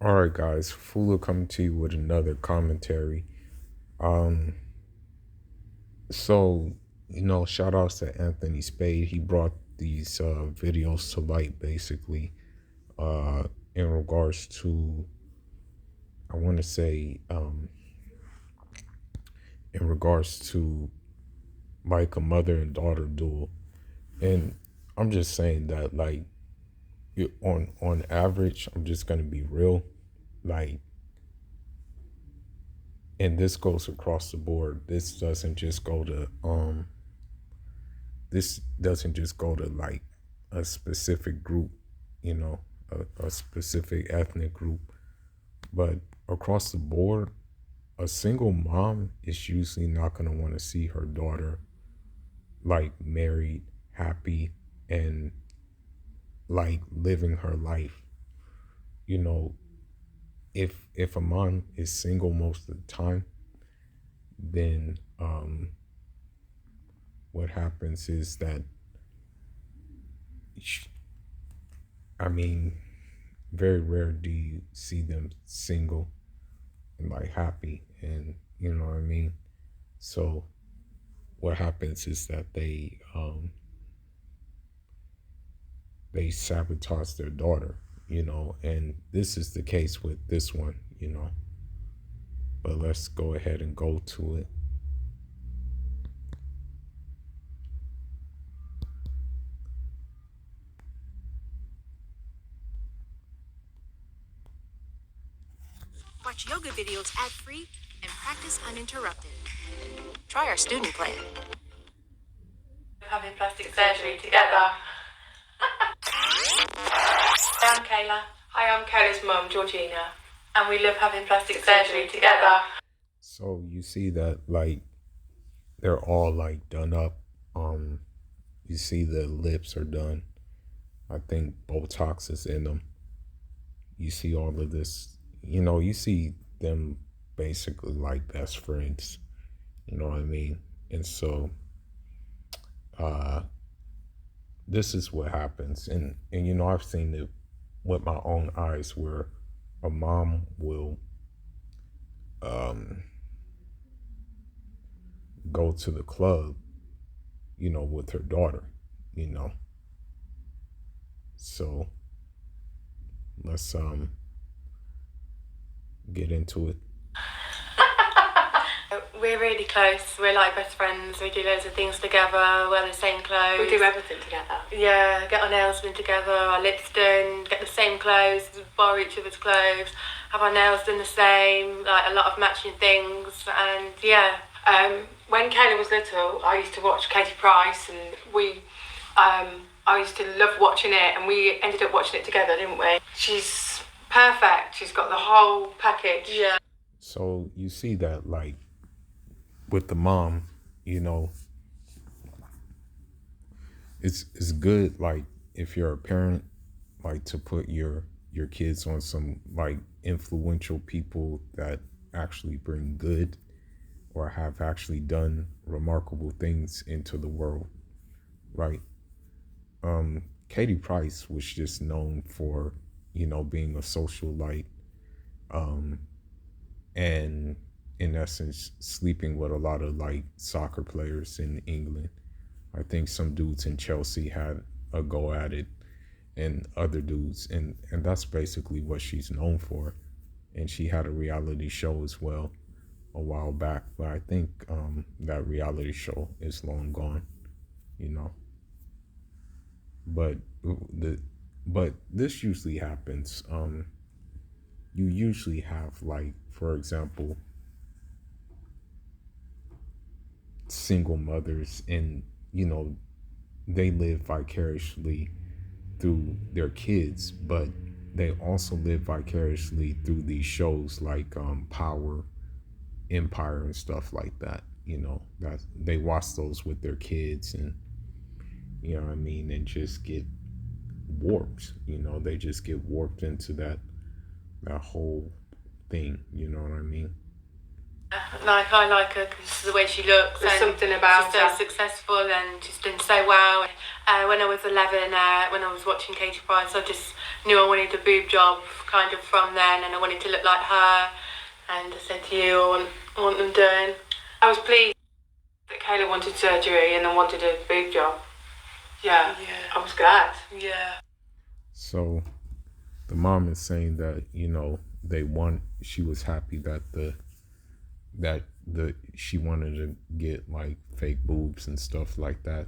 All right, guys, Fula coming to you with another commentary. Um, so shout outs to Anthony Spade. He brought these videos to light, basically, uh, in regards to, I want to say, in regards to like a mother and daughter duel, and I'm just saying that, like, on average, I'm just gonna be real, like, and this goes across the board. This doesn't just go to like a specific group, you know, a specific ethnic group, but across the board, a single mom is usually not going to want to see her daughter like married, happy, and like living her life. You know, if a mom is single most of the time, then what happens is that, sh- I mean, very rare do you see them single and like happy, and you know what I mean. So what happens is that they sabotage their daughter, and this is the case with this one. But let's go ahead and go to it. Watch yoga videos ad-free and practice uninterrupted. Try our student plan. Having plastic surgery together. Hi, I'm Kayla. Hi, I'm Kayla's mum, Georgina. And we love having plastic surgery together. So you see that, like, they're all like done up. You see the lips are done. I think Botox is in them. You see all of this. You see them basically like best friends. You know what I mean? And so uh this is what happens. And I've seen it with my own eyes where a mom will um go to the club, with her daughter, you know. So let's get into it. We're really close. We're like best friends. We do loads of things together. Wear the same clothes. We do everything together. Yeah, get our nails done together, our lips done, get the same clothes, borrow each other's clothes, have our nails done the same, like a lot of matching things, and yeah. When Kayla was little, I used to watch Katie Price, and I used to love watching it, and we ended up watching it together, didn't we? She's perfect. She's got the whole package. Yeah. So you see that, like, with the mom, it's good, like, if you're a parent, like, to put your kids on some like influential people that actually bring good or have actually done remarkable things into the world, right? Katie Price was just known for, being a socialite, um, and in essence sleeping with a lot of like soccer players in England. I think some dudes in Chelsea had a go at it, and other dudes, and that's basically what she's known for. And she had a reality show as well a while back, but I think that reality show is long gone, you know. But the but this usually happens. You usually have, like, for example, single mothers, and they live vicariously through their kids, but they also live vicariously through these shows like Power, Empire, and stuff like that. That they watch those with their kids, and you know what I mean, and just get warped. They just get warped into that whole thing. You know what I mean? Like, I like her because the way she looks. There's and something about she's so her. successful and she's done so well. When I was 11, when I was watching Katie Price, I just knew I wanted a boob job kind of from then, and I wanted to look like her. And I said to you, I want them done. I was pleased that Kayla wanted surgery and then wanted a boob job. Yeah. I was glad. Yeah. So the mom is saying that, she was happy that she wanted to get like fake boobs and stuff like that.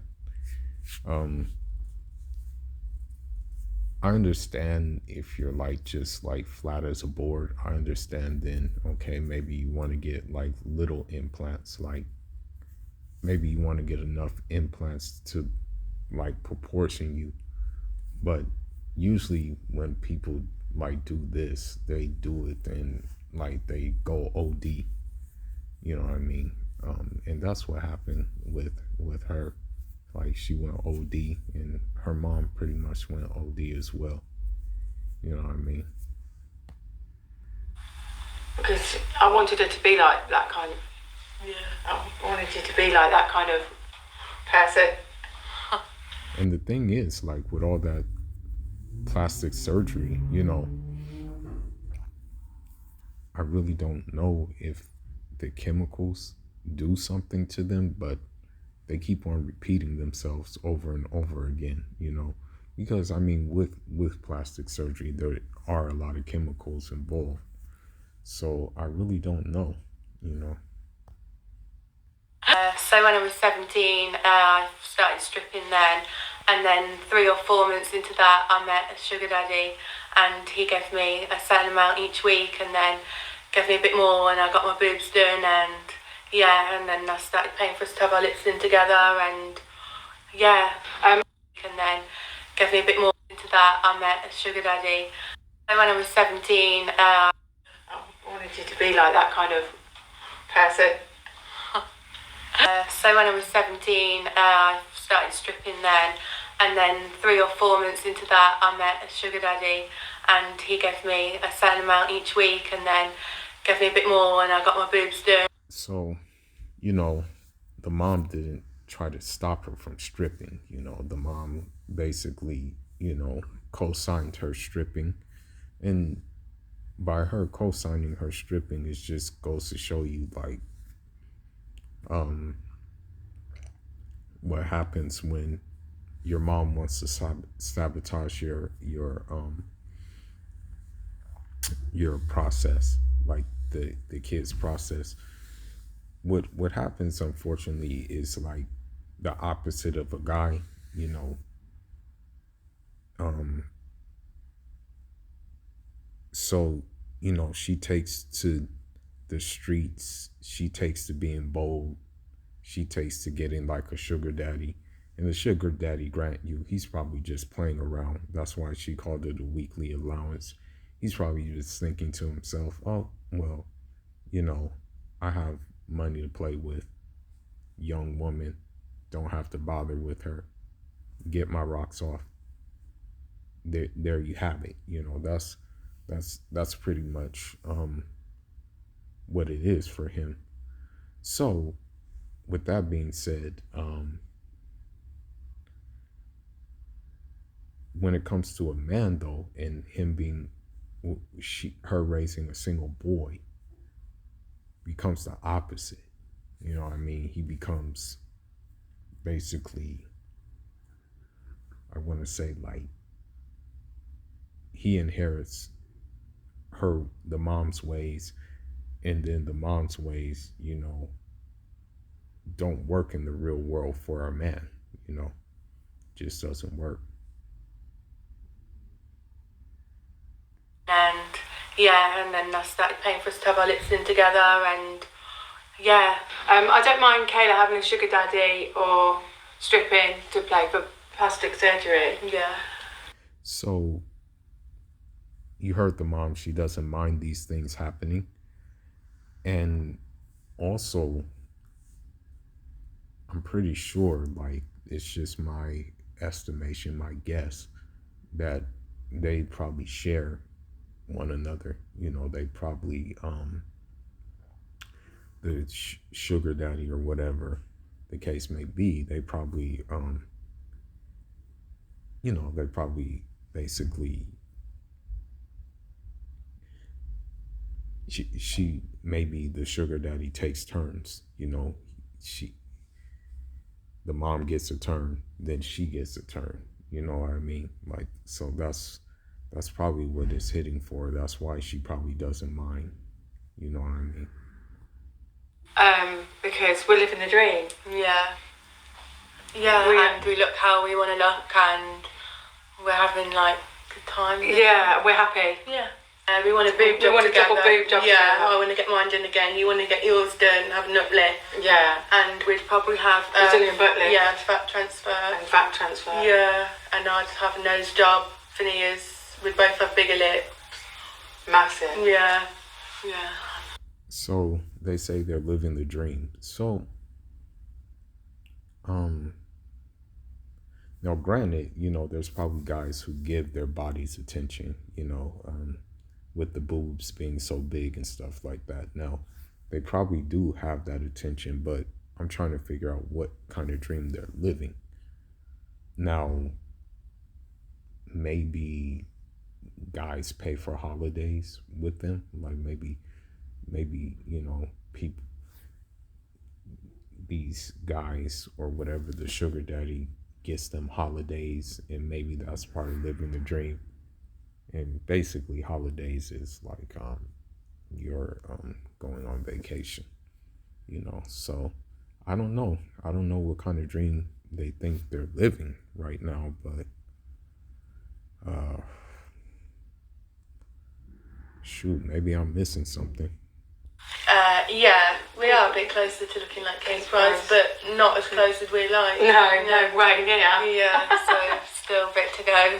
I understand if you're like just like flat as a board. I understand then, okay, maybe you want to get like little implants, like maybe you want to get enough implants to like proportion you. But usually when people like do this, they do it and like they go OD. You know what I mean? And that's what happened with her. Like she went OD, and her mom pretty much went OD as well. You know what I mean? Because I wanted her to be like that kind of. Yeah. I wanted her to be like that kind of person. And the thing is, like with all that plastic surgery, I really don't know if the chemicals do something to them, but they keep on repeating themselves over and over again, because I mean, with plastic surgery, there are a lot of chemicals involved. So I really don't know. So when I was 17, I started stripping then, and then 3 or 4 months into that, I met a sugar daddy, and he gave me a certain amount each week, and then gave me a bit more, and I got my boobs done, and and then I started paying for us to have our lips in together, and and then gave me a bit more into that. I met a sugar daddy. So when I was 17, I wanted you to be like that kind of person. So when I was 17, I started stripping then, and then 3 or 4 months into that, I met a sugar daddy, and he gave me a certain amount each week, and then gave me a bit more, and I got my boobs done. So, the mom didn't try to stop her from stripping. The mom basically, co-signed her stripping. And by her co-signing her stripping, it just goes to show you, like, what happens when your mom wants to sabotage your process, like the kid's process. What happens, unfortunately, is like the opposite of a guy, so she takes to the streets, she takes to being bold, she takes to getting like a sugar daddy. And the sugar daddy, grant you, he's probably just playing around. That's why she called it a weekly allowance. He's probably just thinking to himself, oh, well, I have money to play with. Young woman, don't have to bother with her. Get my rocks off. There you have it. That's pretty much what it is for him. So, with that being said, when it comes to a man though, and him being her raising a single boy, becomes the opposite. You know what I mean? He becomes basically, I want to say, like, he inherits the mom's ways, and then the mom's ways, don't work in the real world for a man, just doesn't work. And and then I started paying for us to have our lips in together, and I don't mind Kayla having a sugar daddy or stripping to play for plastic surgery. Yeah. So you heard the mom, she doesn't mind these things happening. And also, I'm pretty sure, like, it's just my estimation, my guess, that they probably share one another. They probably, the sugar daddy or whatever the case may be, they probably, they probably basically she maybe the sugar daddy takes turns, you know. She the mom gets a turn, then she gets a turn, you know what I mean? Like, so that's probably what it's hitting for. That's why she probably doesn't mind, you know what I mean? Because we're living the dream. Yeah. Yeah, and we look how we want to look, and we're having like good time. Yeah, we're happy. Yeah. We want a boob job. We want a double boob job. Yeah, together. I want to get mine done again. You want to get yours done, have an uplift. Yeah. And we'd probably have Brazilian butt lift. Yeah, fat transfer. And fat transfer. Yeah, and I'd have a nose job, veneers. We'd both have bigger lips. Massive. Yeah, yeah. So they say they're living the dream. So, now granted, you know, there's probably guys who give their bodies attention, you know, with the boobs being so big and stuff like that. Now, they probably do have that attention, but I'm trying to figure out what kind of dream they're living. Now, maybe guys pay for holidays with them, like maybe, you know, people, these guys or whatever, the sugar daddy gets them holidays, and maybe that's part of living the dream. And basically holidays is like you're going on vacation, you know. So I don't know what kind of dream they think they're living right now, but shoot, maybe I'm missing something. Yeah, we are a bit closer to looking like Katie Price, but not as close as we like. No way near. Yeah, so still a bit to go.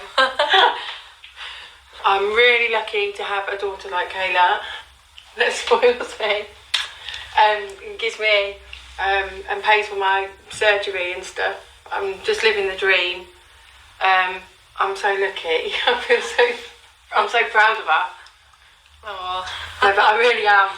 I'm really lucky to have a daughter like Kayla that spoils me and gives me and pays for my surgery and stuff. I'm just living the dream. I'm so lucky. I'm so proud of her. Oh, No, but I really am.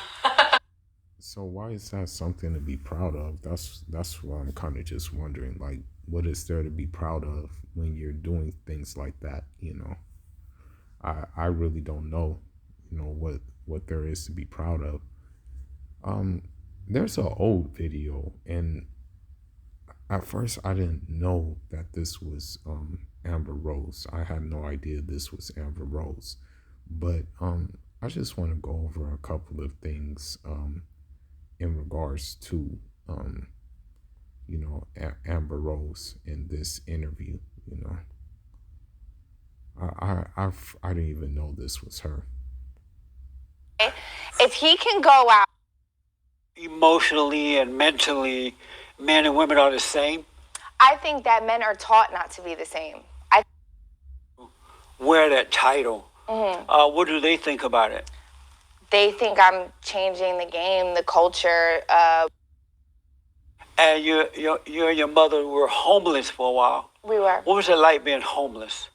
So why is that something to be proud of? That's what I'm kind of just wondering. Like, what is there to be proud of when you're doing things like that? You know, I really don't know. You know what there is to be proud of. There's an old video, and at first I didn't know that this was Amber Rose. I had no idea this was Amber Rose, but I just want to go over a couple of things in regards to, you know, Amber Rose in this interview. You know, I didn't even know this was her. If he can go out emotionally and mentally, men and women are the same. I think that men are taught not to be the same. I Wear that title. What do they think about it? They think I'm changing the game, the culture. And you and your mother were homeless for a while. We were. What was it like being homeless?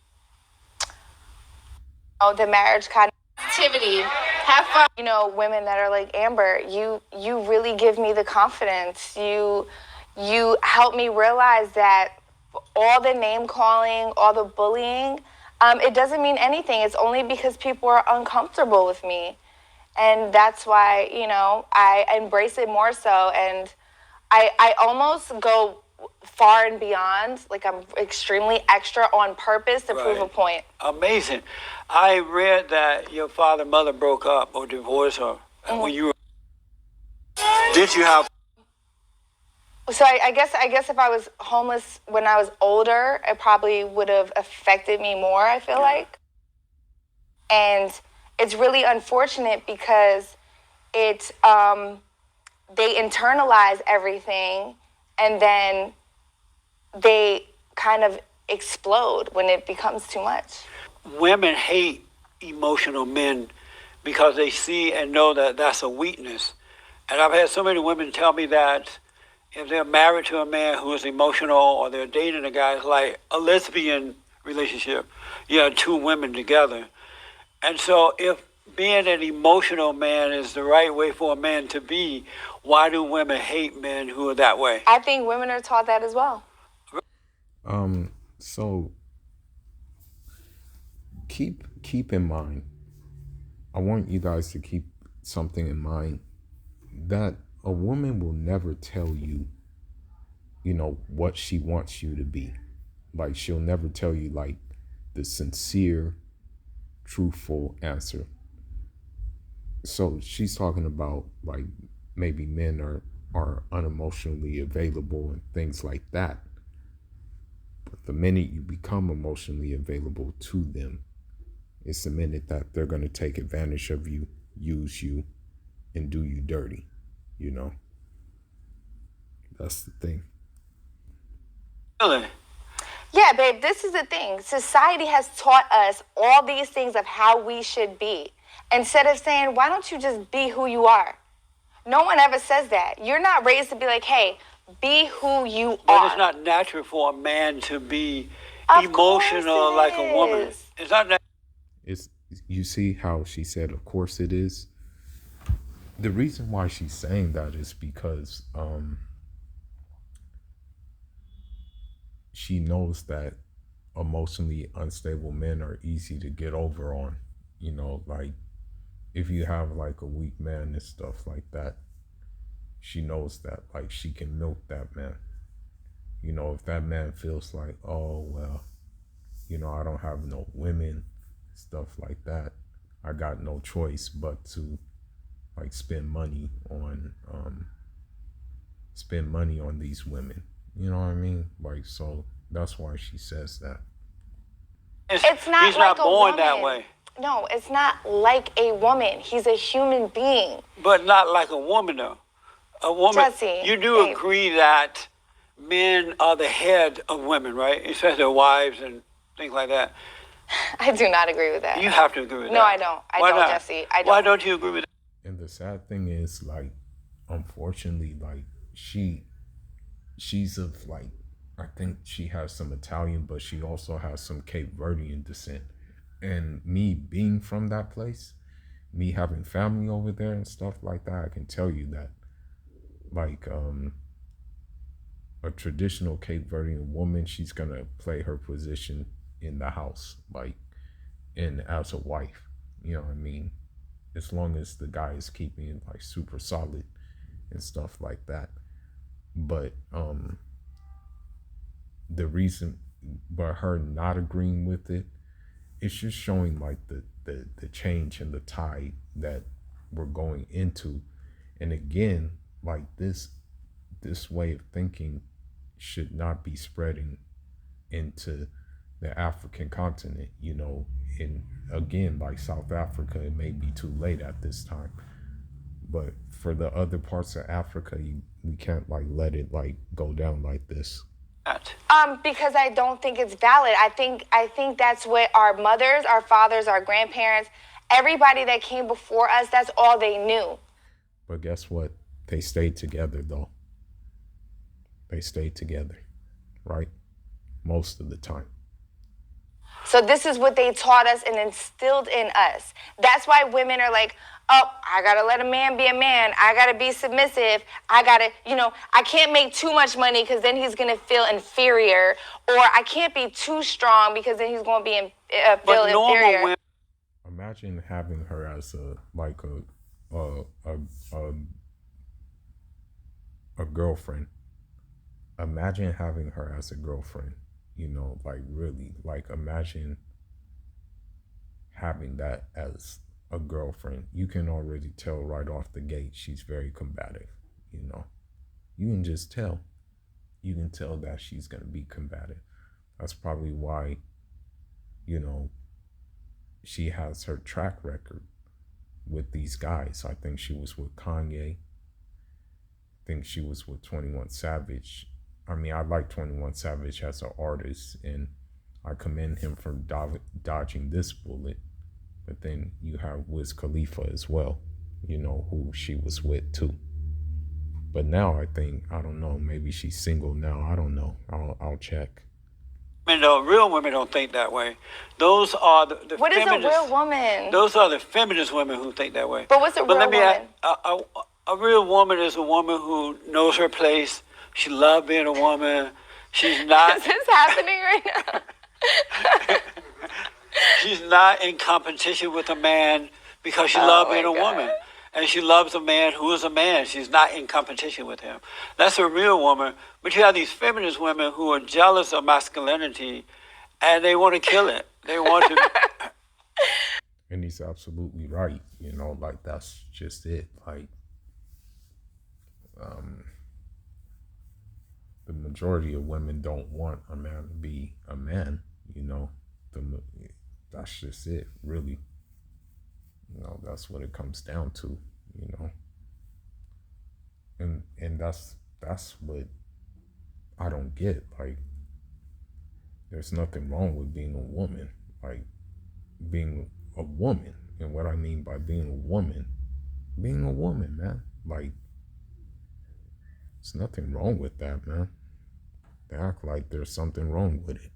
Oh, the marriage kind of Activity. Have fun. you know, women that are like, Amber, you really give me the confidence. You help me realize that all the name calling, all the bullying, it doesn't mean anything. It's only because people are uncomfortable with me. And that's why, you know, I embrace it more so. And I almost go far and beyond. Like, I'm extremely extra on purpose to prove a Right. point. Amazing. I read that your father and mother broke up or divorced her when you were. Did you have? So I guess if I was homeless when I was older, it probably would have affected me more, I feel like. And it's really unfortunate because it they internalize everything and then they kind of explode when it becomes too much. Women hate emotional men because they see and know that that's a weakness. And I've had so many women tell me that if they're married to a man who is emotional or they're dating a guy, it's like a lesbian relationship. You have two women together. And so if being an emotional man is the right way for a man to be, why do women hate men who are that way? I think women are taught that as well. So keep in mind, I want you guys to keep something in mind that a woman will never tell you, you know, what she wants you to be. Like, she'll never tell you, like, the sincere, truthful answer. So she's talking about, like, maybe men are unemotionally available and things like that. But the minute you become emotionally available to them, it's the minute that they're going to take advantage of you, use you, and do you dirty, you know? That's the thing. Really? Yeah, babe, this is the thing. Society has taught us all these things of how we should be. Instead of saying, why don't you just be who you are? No one ever says that. You're not raised to be like, hey, be who you But are. it's not natural for a man to be Of emotional course it like a woman. is. It's not natural. It's, you see how she said, of course it is. The reason why she's saying that is because she knows that emotionally unstable men are easy to get over on. You know, like, if you have like a weak man and stuff like that, she knows that, like, she can milk that man. You know, if that man feels like, oh, well, you know, I don't have no women, stuff like that, I got no choice but to, like, spend money on these women. You know what I mean? Like, so that's why she says that. It's not He's like not born a that woman. way. No, it's not like a woman. He's a human being. But not like a woman, though. A woman, Jesse, you do babe. agree that men are the head of women, right? Especially their wives and things like that. I do not agree with that. You have to agree with No, that. I don't. I Why don't, not? Jesse. I don't. Why don't you agree with that? And the sad thing is, like, unfortunately, like, she's of, like, I think she has some Italian, but she also has some Cape Verdean descent. And me being from that place, me having family over there and stuff like that, I can tell you that, like, a traditional Cape Verdean woman, she's gonna play her position in the house, like, and as a wife, you know what I mean? As long as the guy is keeping it, like, super solid and stuff like that. But the reason, but her not agreeing with it, it's just showing, like, the change in the tide that we're going into. And again, like, this way of thinking should not be spreading into the African continent, you know. And again, like South Africa, it may be too late at this time, but for the other parts of Africa, we can't, like, let it, like, go down like this. Because I don't think it's valid. I think that's what our mothers, our fathers, our grandparents, everybody that came before us, that's all they knew. But guess what? They stayed together, though. They stayed together, right? Most of the time. So this is what they taught us and instilled in us. That's why women are like, oh, I gotta let a man be a man. I gotta be submissive. I gotta, I can't make too much money because then he's gonna feel inferior. Or I can't be too strong because then he's gonna be feel inferior. Women- Imagine having her as a girlfriend. Imagine having her as a girlfriend. Like, really, like, imagine having that as a girlfriend. You can already tell right off the gate she's very combative. You can just tell. You can tell that she's going to be combative. That's probably why, she has her track record with these guys. I think she was with Kanye. I think she was with 21 Savage. I mean, I like 21 Savage as an artist, and I commend him for dodging this bullet. But then you have Wiz Khalifa as well, who she was with too. But now I don't know, maybe she's single now. I don't know. I'll check. Real women don't think that way. Those are the What feminist, is a real woman? Those are the feminist women who think that way. But what's a real woman? A real woman is a woman who knows her place. She loves being a woman. She's not. Is this happening right now? She's not in competition with a man because she loves being a woman. and she loves a man who is a man. She's not in competition with him. That's a real woman. But you have these feminist women who are jealous of masculinity, and they want to kill it. They want to. And he's absolutely right. You know, like that's just it. Like, the majority of women don't want a man to be a man. You know, that's just it, really. You know, that's what it comes down to. You know, and that's what I don't get. Like, there's nothing wrong with being a woman. Like, being a woman. And what I mean by being a woman, man. Like, there's nothing wrong with that, man. They act like there's something wrong with it.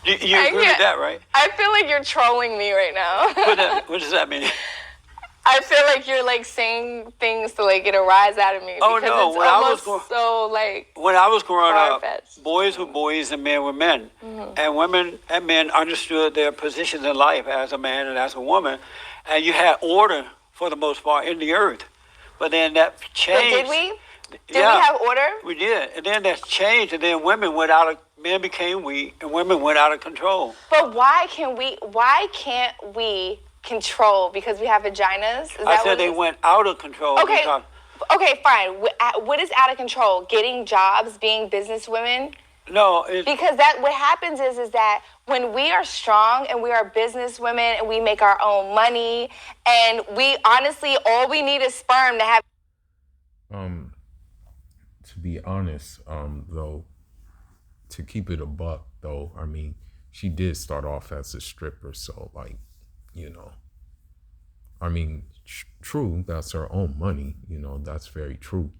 You agree with that, right? I feel like you're trolling me right now. What does that mean? I feel like you're like saying things to like get a rise out of me. Oh, because no, it's when I almost was so like When I was growing up, far-fetched. boys were boys and men were men. And women and men understood their positions in life as a man and as a woman. And you had order, for the most part, in the earth. But then that So changed. did we? Did we have order? We did. And then that changed, and then men became weak, and women went out of control. But why can't we control because we have vaginas? Is I that said what it they is? went out of control. Okay. because- Okay, fine. What is out of control? Getting jobs, being businesswomen? No, Because what happens is that when we are strong and we are businesswomen and we make our own money, and we honestly all we need is sperm to have. To be honest, though, to keep it a buck, though, I mean, she did start off as a stripper, so like, you know, I mean, true, that's her own money, you know, that's very true.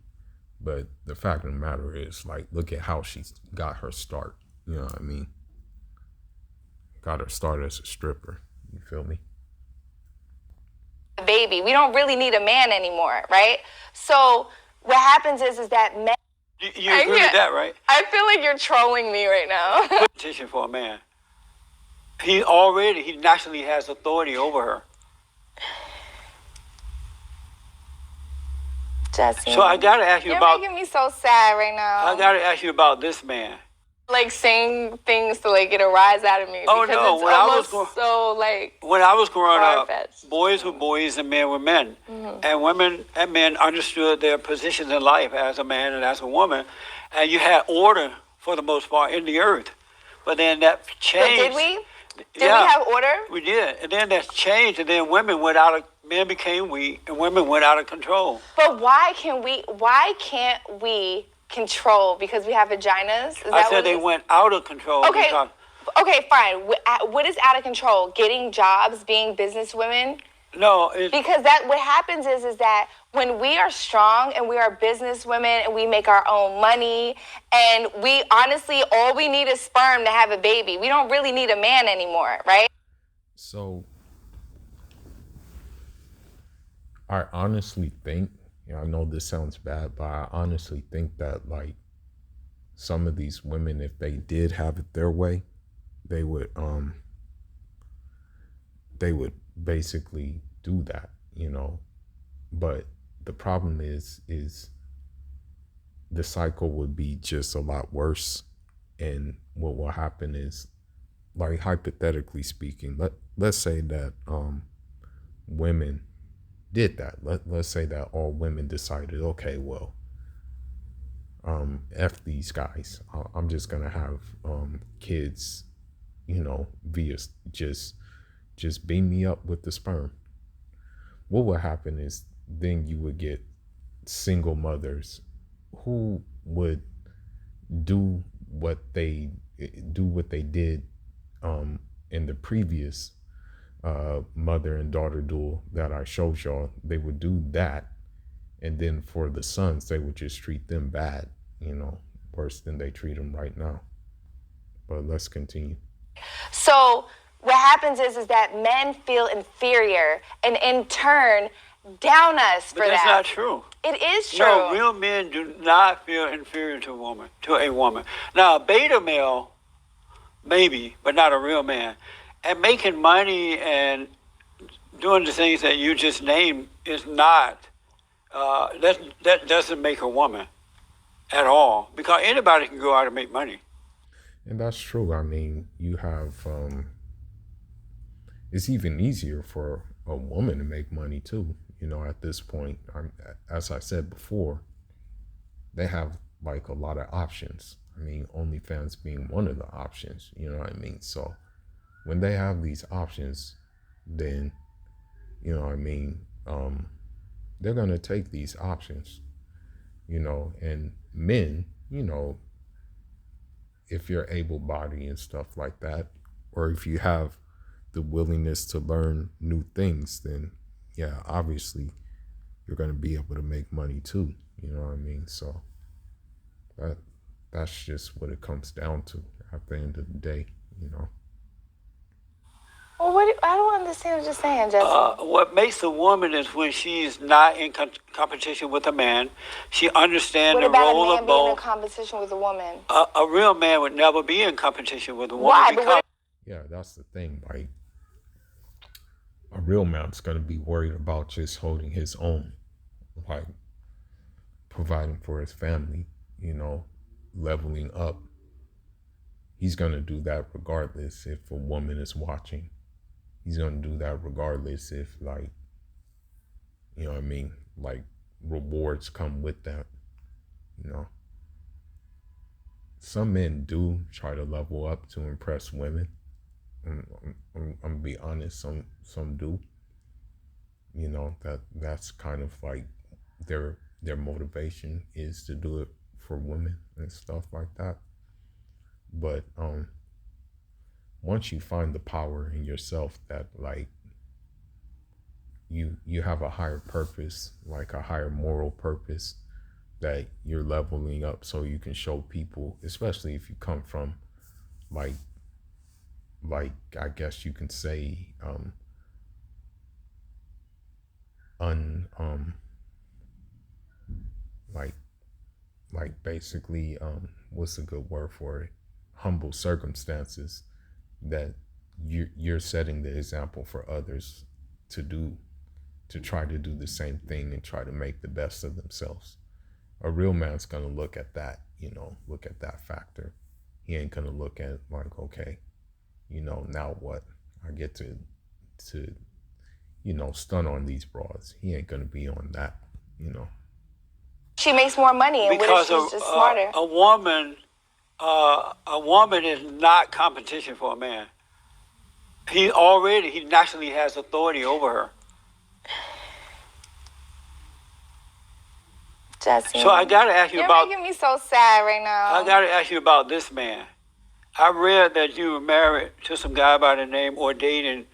But the fact of the matter is, like, look at how she got her start. You know what I mean? Got her start as a stripper. You feel me? Baby, we don't really need a man anymore, right? So what happens is that men. you agree with that, right? I feel like you're trolling me right now. Petition for a man. He naturally has authority over her. Jesse. So I gotta ask you You're about. making me so sad right now. I gotta ask you about this man. Like saying things to like get a rise out of me. Oh, because no, it's when I was almost so like. When I was growing up, far-fetched. boys were boys and men were men. And women and men understood their positions in life as a man and as a woman. And you had order, for the most part, in the earth. But then that But changed. did we? Did we have order? We did. And then that changed, and then men became weak, and women went out of control. But why can't we control because we have vaginas? Is I that said what they it is? went out of control. Okay. because- Okay, fine. What is out of control? Getting jobs, being businesswomen? No, Because what happens is that when we are strong and we are businesswomen and we make our own money, and we honestly all we need is sperm to have a baby. We don't really need a man anymore, right? So I honestly think, I know this sounds bad, but I honestly think that like some of these women, if they did have it their way, they would basically do that, you know. But the problem is the cycle would be just a lot worse. And what will happen is, like, hypothetically speaking, let's say that women did that. Let's say that all women decided, okay, well, F these guys. I'm just gonna have kids, you know, via just beam me up with the sperm. What would happen is then you would get single mothers who would do what they did in the previous mother and daughter duel that I showed y'all. They would do that, and then for the sons, they would just treat them bad, you know, worse than they treat them right now. But let's continue. So what happens is that men feel inferior and in turn down us for but that's that. not true. It is true. No, real men do not feel inferior to a woman. Now, a beta male, maybe, but not a real man. And making money and doing the things that you just named is not, that doesn't make a woman at all, because anybody can go out and make money. And that's true. I mean, you have, it's even easier for a woman to make money too. You know, at this point, as I said before, they have like a lot of options. I mean, OnlyFans being one of the options, you know what I mean? So when they have these options, then, you know what I mean, they're going to take these options, you know, and men, you know, if you're able-bodied and stuff like that, or if you have the willingness to learn new things, then yeah, obviously you're going to be able to make money too, you know what I mean? So that's just what it comes down to at the end of the day, you know. Well, I don't understand what you're saying, Jesse. What makes a woman is when she's not in competition with a man. She understands What the about role a man of being in both. competition with a woman? A real man would never be in competition with a woman. Why? Because Yeah, that's the thing. Like, a real man's going to be worried about just holding his own, like providing for his family, you know, leveling up. He's going to do that regardless if a woman is watching. He's going to do that regardless if, like, you know what I mean, like rewards come with that, you know. Some men do try to level up to impress women. I'm gonna be honest, some do. You know, that's kind of like their motivation is to do it for women and stuff like that. But once you find the power in yourself that like you have a higher purpose, like a higher moral purpose that you're leveling up so you can show people, especially if you come from like I guess you can say like basically what's a good word for it, humble circumstances, that you're setting the example for others to try to do the same thing and try to make the best of themselves. A real man's gonna look at that, you know, look at that factor. He ain't gonna look at like, okay, you know, now what? I get to you know, stun on these broads. He ain't gonna be on that, you know. She makes more money, and what if she's just smarter? a woman is not competition for a man. He naturally has authority over her. Jesse, So I gotta ask you you're about. making me so sad right now. I gotta ask you about this man. I read that you were married to some guy by the name or dating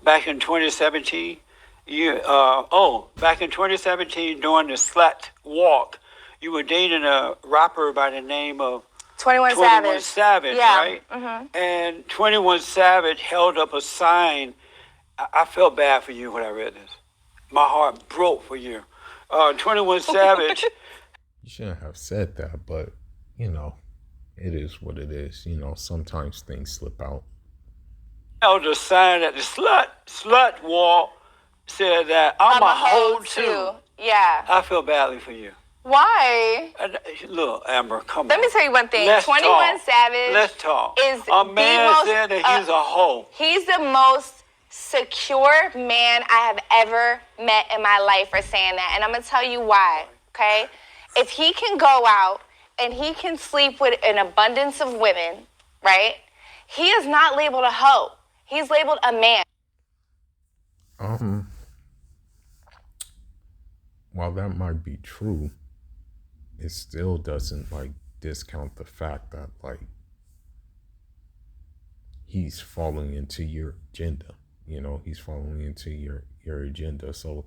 back in 2017. Back in 2017 during the Slut Walk, you were dating a rapper by the name of 21 21 Savage. Savage, Yeah. right? Mm-hmm. And 21 Savage held up a sign. I felt bad for you when I read this. My heart broke for you. 21 Savage. You shouldn't have said that, but you know, it is what it is. You know, sometimes things slip out. Held a sign at the slut wall, said that I'm a hoe too. Yeah. I feel badly for you. Why? Look, Amber, come on. Let me tell you one thing. Let's 21 talk. Savage Let's talk. is A man the most, said that he's a hoe. He's the most secure man I have ever met in my life for saying that. And I'm going to tell you why, okay? If he can go out and he can sleep with an abundance of women, right? He is not labeled a hoe. He's labeled a man. While that might be true, it still doesn't like discount the fact that like he's falling into your agenda. You know, he's falling into your agenda. So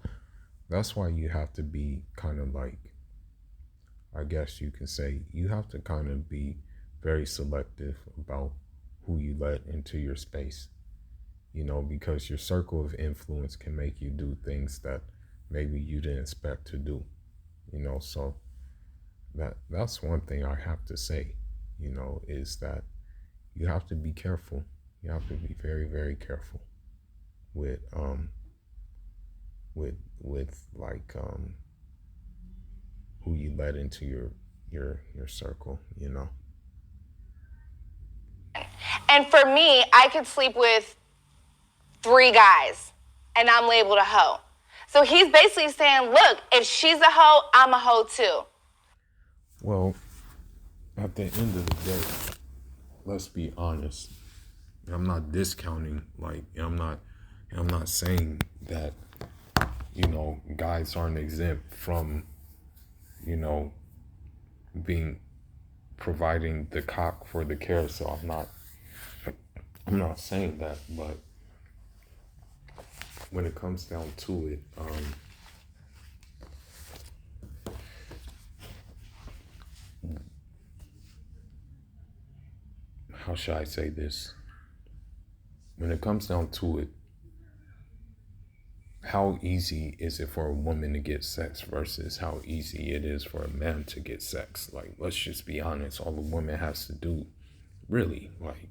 that's why you have to be kind of like, I guess you can say, you have to kind of be very selective about who you let into your space, you know, because your circle of influence can make you do things that maybe you didn't expect to do, you know. So that's one thing I have to say, you know, is that you have to be careful. You have to be very, very careful with with like who you let into your circle, you know. And for me, I could sleep with 3 guys and I'm labeled a hoe. So he's basically saying, look, if she's a hoe, I'm a hoe too. Well, at the end of the day, let's be honest. I'm not discounting, like I'm not saying that, you know, guys aren't exempt from, you know, being providing the cock for the carousel. I'm not saying that, but when it comes down to it, how should I say this? When it comes down to it, how easy is it for a woman to get sex versus how easy it is for a man to get sex? Like, let's just be honest. All the woman has to do, really, like,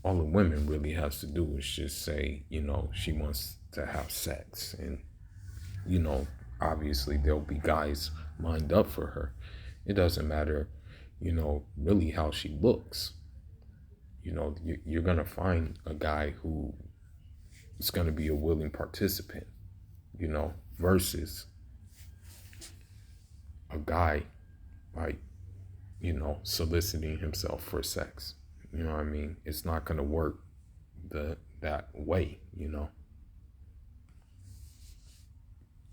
all the women really has to do is just say, you know, she wants to have sex. And, you know, obviously there'll be guys lined up for her. It doesn't matter, you know, really how she looks. You know, you're going to find a guy who is going to be a willing participant, you know, versus a guy like, you know, soliciting himself for sex. You know what I mean? It's not going to work that way, you know.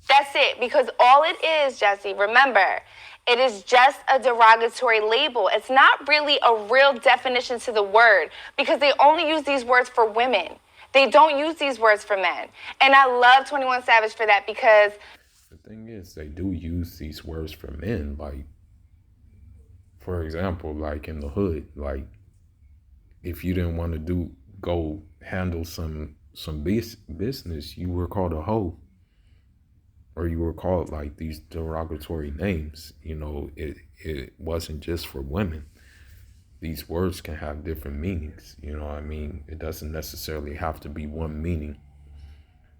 That's it, because all it is, Jesse, remember, it is just a derogatory label. It's not really a real definition to the word, because they only use these words for women. They don't use these words for men. And I love 21 Savage for that, because the thing is, they do use these words for men. Like, for example, like in the hood, like if you didn't want to go handle some business, you were called a hoe. Or you were called like these derogatory names. You know, it wasn't just for women. These words can have different meanings. You know what I mean? It doesn't necessarily have to be one meaning.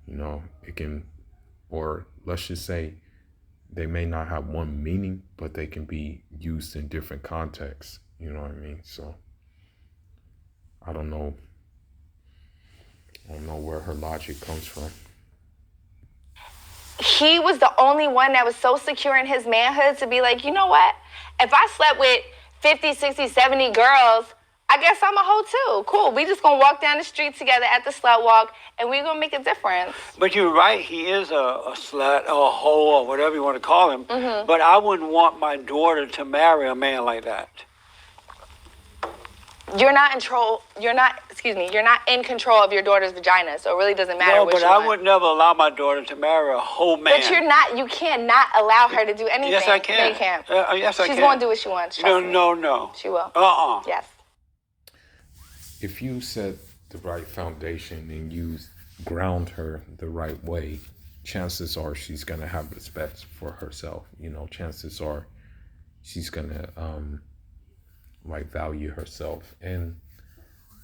You know, it can, or let's just say they may not have one meaning, but they can be used in different contexts. You know what I mean? So I don't know where her logic comes from. he was the only one that was so secure in his manhood to be like, you know what? If I slept with 50, 60, 70 girls, I guess I'm a hoe too. Cool. We just gonna walk down the street together at the slut walk, and we gonna make a difference. But you're right, he is a slut or a hoe or whatever you want to call him. Mm-hmm. But I wouldn't want my daughter to marry a man like that. You're not in control of your daughter's vagina, so it really doesn't matter what you want. No, but I would never allow my daughter to marry a whole man. But you cannot allow her to do anything. Yes, I can. No, you can't. Yes, I can. She's going to do what she wants. No. She will. Yes. If you set the right foundation and you ground her the right way, chances are she's going to have respect for herself. You know, chances are she's going to value herself. And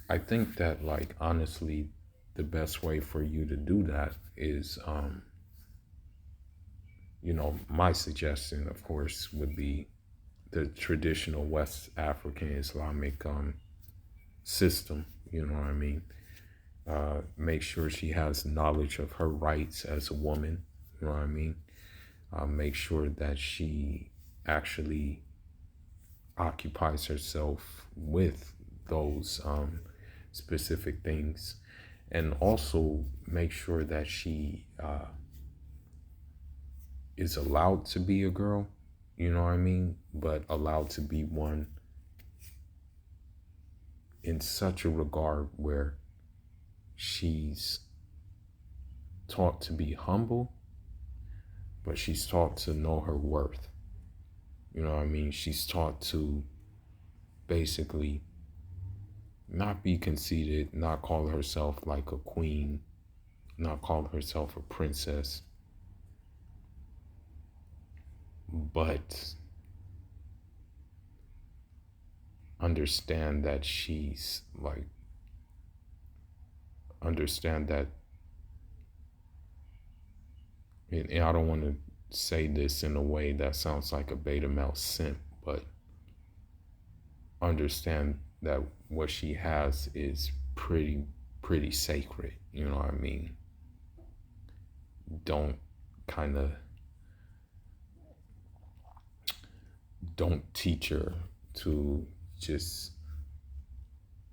I think that, honestly, the best way for you to do that is, my suggestion, of course, would be the traditional West African Islamic system. You know what I mean? Make sure she has knowledge of her rights as a woman. You know what I mean? Make sure that she actually occupies herself with those specific things, and also make sure that she is allowed to be a girl, you know what I mean, but allowed to be one in such a regard where she's taught to be humble, but she's taught to know her worth. You know what I mean? She's taught to basically not be conceited, not call herself like a queen, not call herself a princess, but understand that and I don't want to say this in a way that sounds like a beta male simp, but understand that what she has is pretty sacred. You know what I mean? Don't kind of don't teach her to just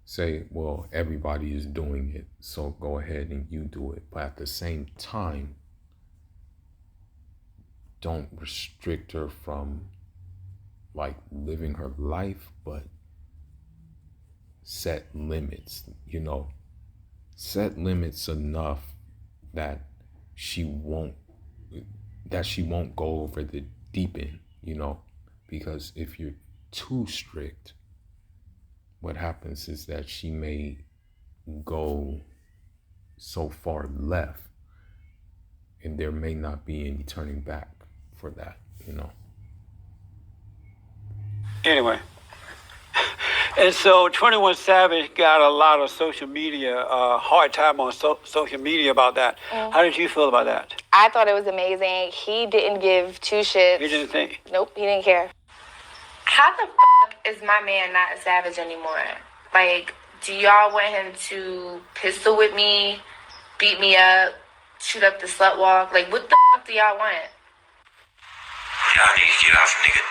say, well, everybody is doing it, so go ahead and you do it. But at the same time, don't restrict her from like living her life, but set limits, set limits enough that she won't go over the deep end, because if you're too strict, what happens is that she may go so far left and there may not be any turning back for that. Anyway. And so 21 Savage got a lot of social media, hard time on social media about that. How did you feel about that? I thought it was amazing. He didn't give two shits. You didn't think? Nope, he didn't care. How the fuck is my man not a savage anymore? Like, do y'all want him to pistol with me, beat me up, shoot up the slut walk? Like, what the fuck do y'all want? Y'all need to get off nigga dick.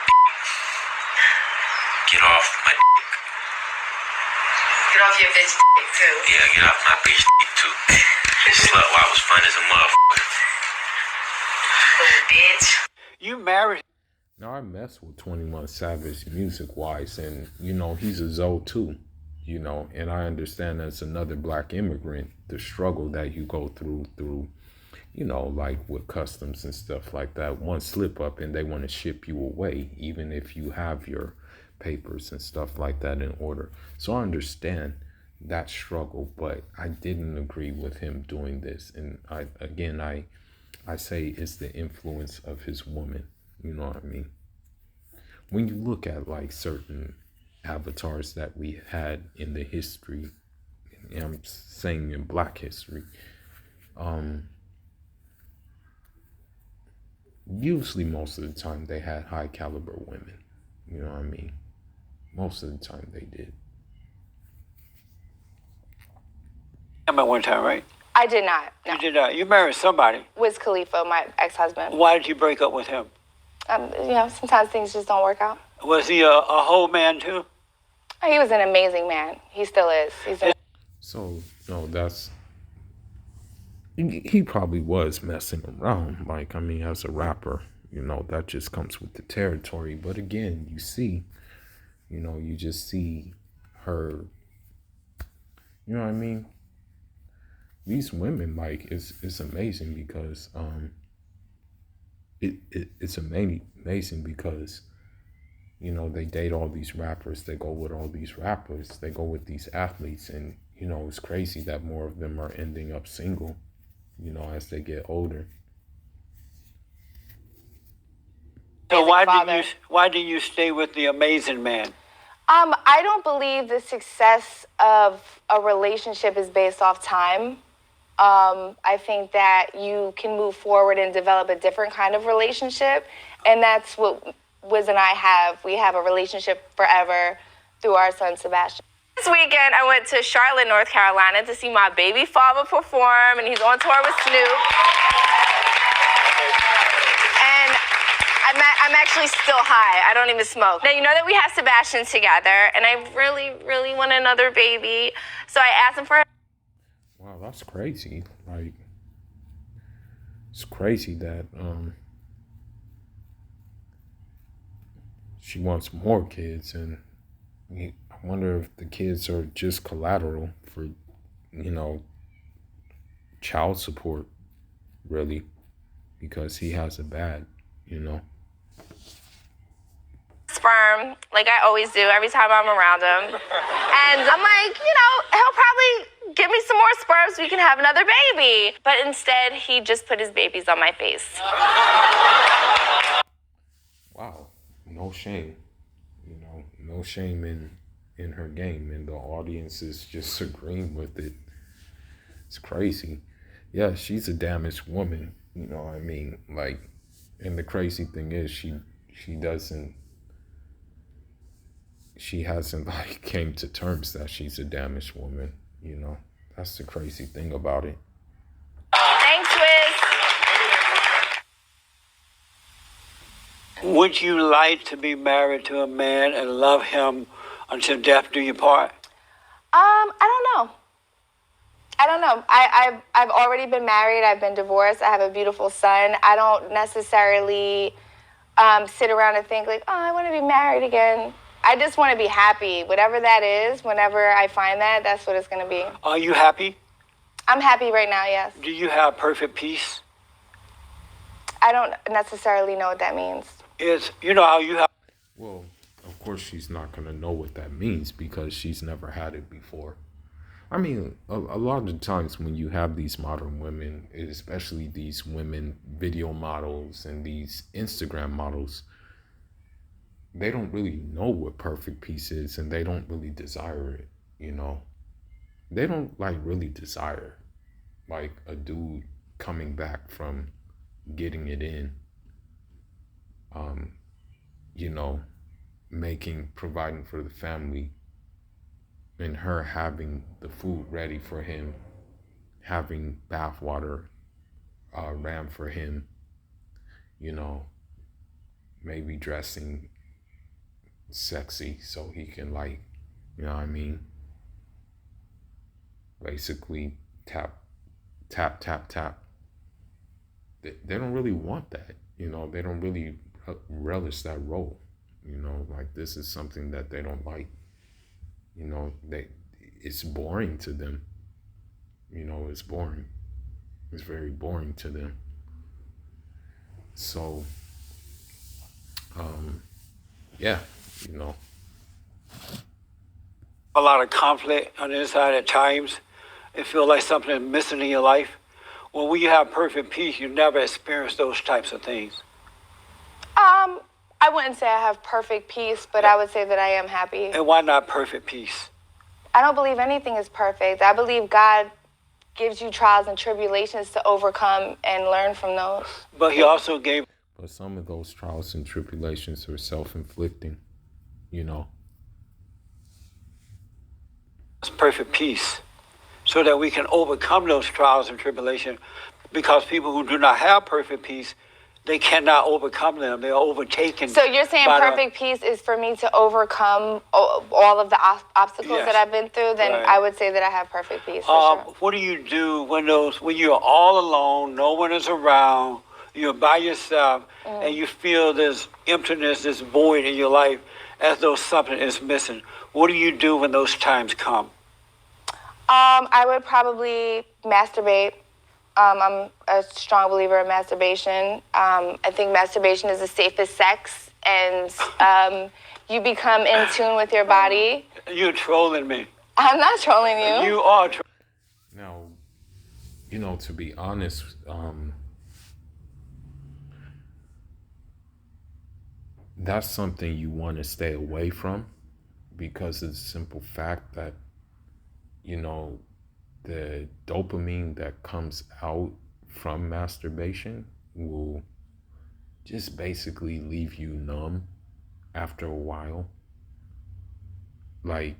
Get off my dick. Get off your bitch dick, too. Yeah, get off my bitch dick, too. Slut walk was fun as a motherfucker. Oh, bitch. You married. Now, I mess with 21 Savage music-wise, and, he's a Zoe too, and I understand as another black immigrant, the struggle that you go through, like with customs and stuff like that. One slip up and they want to ship you away, even if you have your papers and stuff like that in order. So I understand that struggle, but I didn't agree with him doing this. And I say it's the influence of his woman. You know what I mean? When you look at like certain avatars that we had in the history, and I'm saying in black history, usually most of the time they had high caliber women. You know what I mean? Most of the time they did. I met one time, right? I did not. No. You did not. You married somebody. Wiz Khalifa, my ex-husband. Why did you break up with him? Sometimes things just don't work out. Was he a whole man too? He was an amazing man. He still is. So, he probably was messing around. Like, as a rapper, that just comes with the territory. But again, you see, you just see her, you know what I mean? These women, like, it's amazing because, it's amazing because, they date all these rappers, they go with all these rappers, they go with these athletes, and, it's crazy that more of them are ending up single, as they get older. So why did you stay with the amazing man? I don't believe the success of a relationship is based off time. I think that you can move forward and develop a different kind of relationship. And that's what Wiz and I have. We have a relationship forever through our son, Sebastian. This weekend, I went to Charlotte, North Carolina to see my baby father perform, and he's on tour with Snoop. And I'm actually still high. I don't even smoke. Now, you know that we have Sebastian together, and I really, really want another baby. So I asked him for... Wow, that's crazy. Like, it's crazy that she wants more kids, and I wonder if the kids are just collateral for, child support, really, because he has a bad, sperm, like I always do every time I'm around him. And I'm like, he'll probably give me some more sperm so we can have another baby. But instead, he just put his babies on my face. Wow, no shame. No shame in her game, and the audience is just agreeing with it. It's crazy. Yeah, she's a damaged woman, You know what I mean? Like, and the crazy thing is she doesn't she hasn't like came to terms that she's a damaged woman, you know. That's the crazy thing about it. Thanks, Wiz. Would you like to be married to a man and love him until death do you part? I don't know. I've already been married. I've been divorced. I have a beautiful son. I don't necessarily sit around and think like, oh, I want to be married again. I just want to be happy. Whatever that is, whenever I find that, that's what it's going to be. Are you happy? I'm happy right now, yes. Do you have perfect peace? I don't necessarily know what that means. You know how you have. Well, of course she's not going to know what that means because she's never had it before. I mean, a lot of the times when you have these modern women, especially these women video models and these Instagram models, they don't really know what perfect peace is and they don't really desire it, you know. They don't like really desire like a dude coming back from getting it in, you know, providing for the family, and her having the food ready for him, having bath water ran for him, you know, maybe dressing sexy so he can, like, you know what I mean, basically tap. They don't really want that, you know. They don't really relish that role, you know. Like, this is something that they don't like, you know. It's boring to them, you know. It's boring. It's very boring to them. So yeah, you know, A lot of conflict on the inside at times. It feels like something is missing in your life. Well, when you have perfect peace, you never experience those types of things. I wouldn't say I have perfect peace, but I would say that I am happy. And why not perfect peace? I don't believe anything is perfect. I believe God gives you trials and tribulations to overcome and learn from those. But he also gave but some of those trials and tribulations are self-inflicting, you know. us perfect peace so that we can overcome those trials and tribulations. Because people who do not have perfect peace, they cannot overcome them. They are overtaken. So you're saying by perfect peace is for me to overcome all of the obstacles Yes. that I've been through? Then Right. I would say that I have perfect peace, for sure. What do you do when you're all alone, no one is around, you're by yourself, and you feel this emptiness, this void in your life, as though something is missing? What do you do when those times come? I would probably masturbate. I'm a strong believer in masturbation. I think masturbation is the safest sex, and you become in tune with your body. You're trolling me. I'm not trolling you. You are Now, you know, to be honest, that's something you want to stay away from, because of the simple fact that, you know, the dopamine that comes out from masturbation will just basically leave you numb after a while. Like,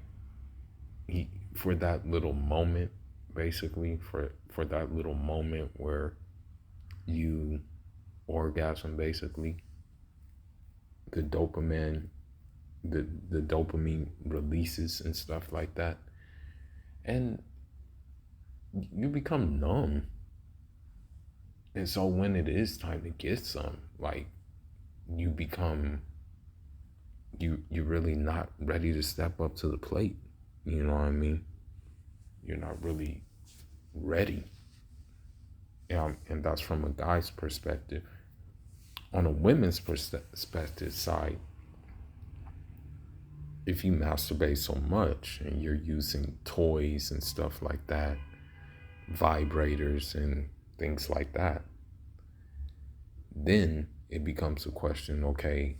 for that little moment, basically, for that little moment where you orgasm, basically, the dopamine releases and stuff like that, and you become numb. And so when it is time to get some, like, you're really not ready to step up to the plate. You know what I mean? You're not really ready. And that's from a guy's perspective. On a women's perspective side, if you masturbate so much and you're using toys and stuff like that, vibrators and things like that, then it becomes a question, okay,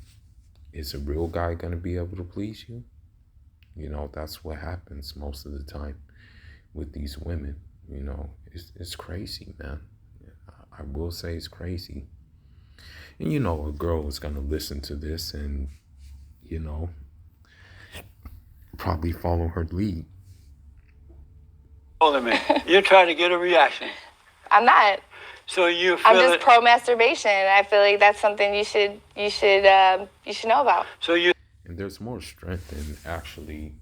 is a real guy going to be able to please you? You know, that's what happens most of the time with these women. You know, it's crazy, man. I will say it's crazy. And you know, a girl is going to listen to this and, you know, probably follow her lead. Hold a minute. You're trying to get a reaction. I'm not. So you feel I'm just it. pro masturbation. I feel like that's something you should know about. So you. And there's more strength in actually,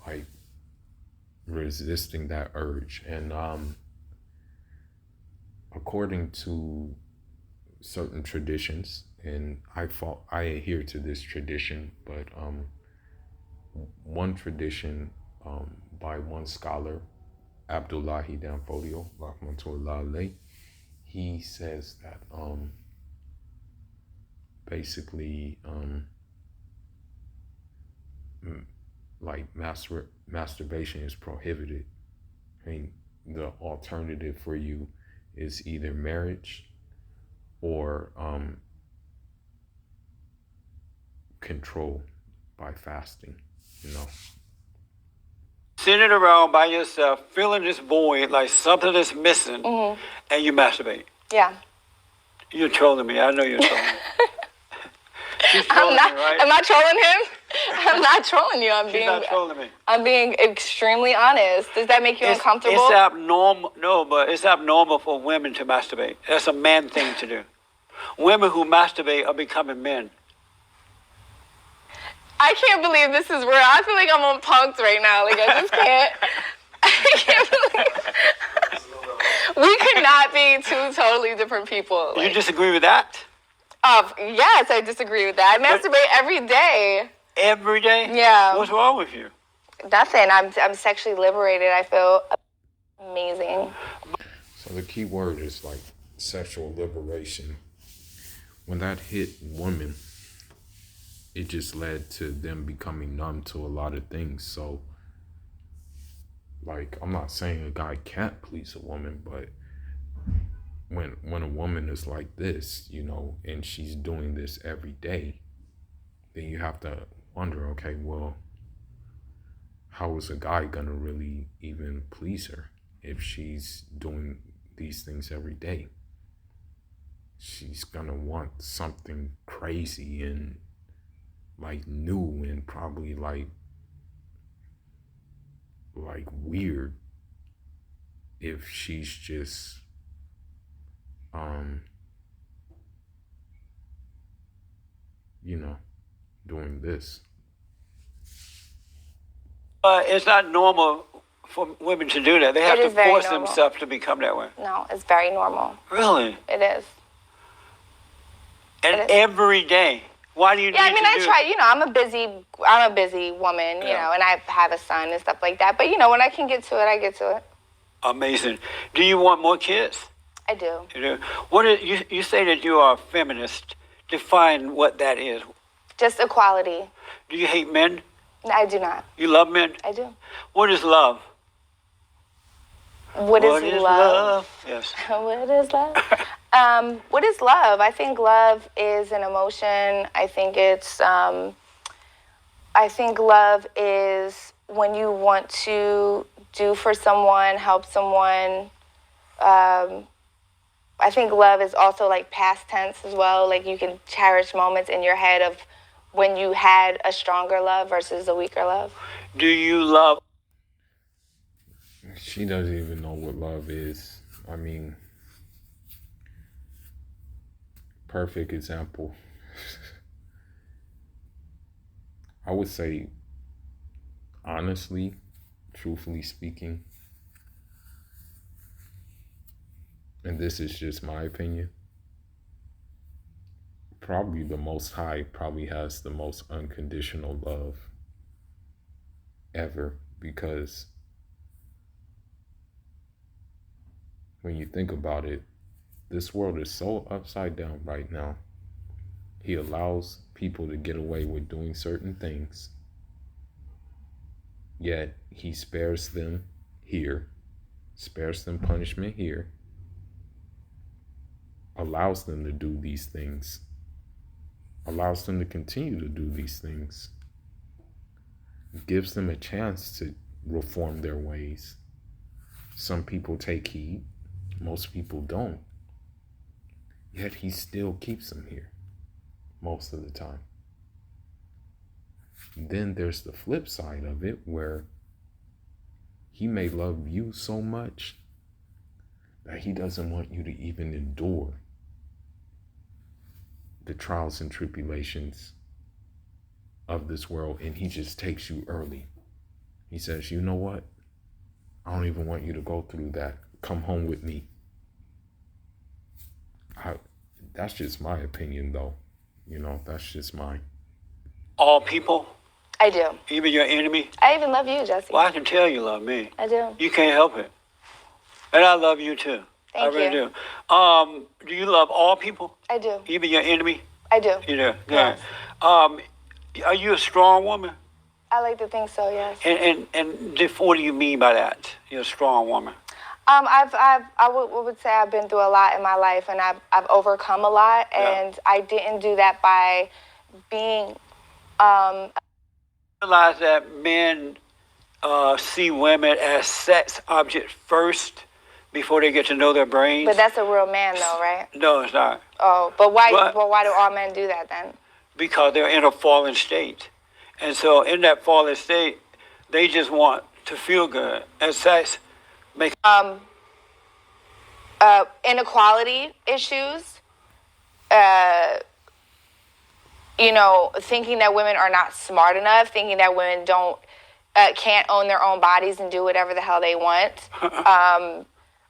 like, resisting that urge. And according to certain traditions, and I adhere to this tradition, but one tradition by one scholar, Abdullahi Danfodio, rahmatullahi alayhi, he says that basically like masturbation is prohibited. I mean, the alternative for you is either marriage or control by fasting, you know. Sitting around by yourself, feeling this void, like something is missing, and you masturbate. Yeah. You're trolling me. I know you're trolling me. She's I'm trolling not. me, right? Am I trolling him? I'm not trolling you. She's not trolling me. I'm being extremely honest. Does that make you uncomfortable? It's abnormal. No, but it's abnormal for women to masturbate. That's a man thing to do. Women who masturbate are becoming men. I can't believe this is real. I feel like I'm on Punk'd right now. Like, I just can't. I can't believe. We could not be two totally different people. You disagree with that? Yes, I disagree with that. I masturbate every day. Every day? Yeah. What's wrong with you? Nothing. I'm sexually liberated. I feel amazing. So the key word is like sexual liberation. When that hit women, it just led to them becoming numb to a lot of things. So, like, I'm not saying a guy can't please a woman, but when a woman is like this, you know, and she's doing this every day, then you have to wonder, okay, well, how is a guy gonna really even please her if she's doing these things every day? She's gonna want something crazy and like new and probably like weird if she's just you know, doing this. It's not normal for women to do that. They have It to is very force normal. themselves to become that way. No, it's very normal. Really? It is. And It is. every day. Why do you Yeah, I need mean, to I do try. You know, I'm a busy woman. You know, and I have a son and stuff like that. But you know, when I can get to it, I get to it. Amazing. Do you want more kids? I do. You do. What is, you say that you are a feminist. Define what that is. Just equality. Do you hate men? I do not. You love men? I do. What is love? What is love? Yes. What is love? What is love? I think love is an emotion. I think love is when you want to do for someone, help someone. I think love is also like past tense as well. Like you can cherish moments in your head of when you had a stronger love versus a weaker love. Do you love? She doesn't even know what love is. I mean, perfect example. I would say, honestly, truthfully speaking, and this is just my opinion, probably the Most High probably has the most unconditional love ever, because when you think about it, this world is so upside down right now. He allows people to get away with doing certain things, yet he spares them here, spares them punishment here, allows them to do these things, allows them to continue to do these things, gives them a chance to reform their ways. Some people take heed, most people don't. yet he still keeps them here most of the time. Then there's the flip side of it where he may love you so much that he doesn't want you to even endure the trials and tribulations of this world, and he just takes you early. He says, you know what? I don't even want you to go through that. Come home with me. That's just my opinion, though. You know, that's just mine. All people, I do. even your enemy. I even love you, Jesse. Well, I can tell you love me. I do. You can't help it. And I love you too. Thank I really you. do. Do you love all people? I do. Even your enemy? I do. You do. Yes. Good. Are you a strong woman? I like to think so, yes. And what do you mean by that? You're a strong woman. I would say I've been through a lot in my life, and I've overcome a lot, and I didn't do that by being. Realize that men see women as sex objects first before they get to know their brains. But that's a real man, though, right? No, it's not. Oh, but why? But why do all men do that then? Because they're in a fallen state. And so in that fallen state, they just want to feel good. And sex makes... Inequality issues, thinking that women are not smart enough, thinking that women can't own their own bodies and do whatever the hell they want.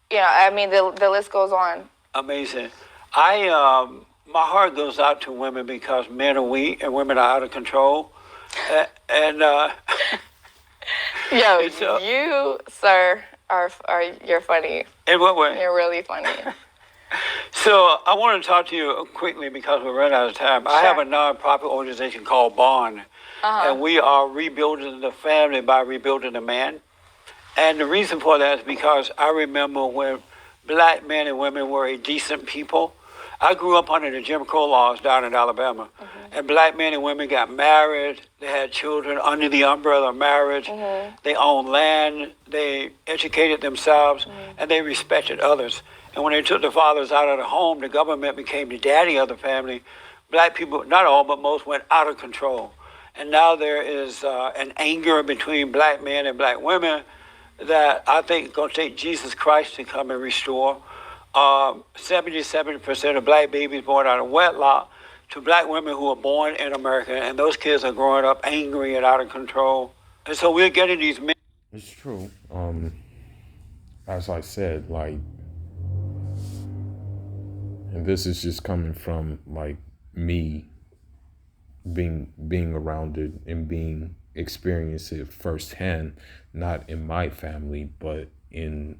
The list goes on. Amazing. My heart goes out to women because men are weak and women are out of control. You, sir, you're funny. In what way? You're really funny. So I want to talk to you quickly because we're running out of time. Sure. I have a nonprofit organization called Bond, and we are rebuilding the family by rebuilding the man. And the reason for that is because I remember when black men and women were a decent people. I grew up under the Jim Crow laws down in Alabama, and black men and women got married. They had children under the umbrella of marriage. They owned land. They educated themselves, and they respected others. And when they took the fathers out of the home, the government became the daddy of the family. Black people, not all, but most, went out of control. And now there is an anger between black men and black women that I think is going to take Jesus Christ to come and restore. 77% of black babies born out of wedlock to black women who are born in America, and those kids are growing up angry and out of control. And so we're getting these men. It's true. As I said, and this is just coming from me being around it and experiencing it firsthand, not in my family, but in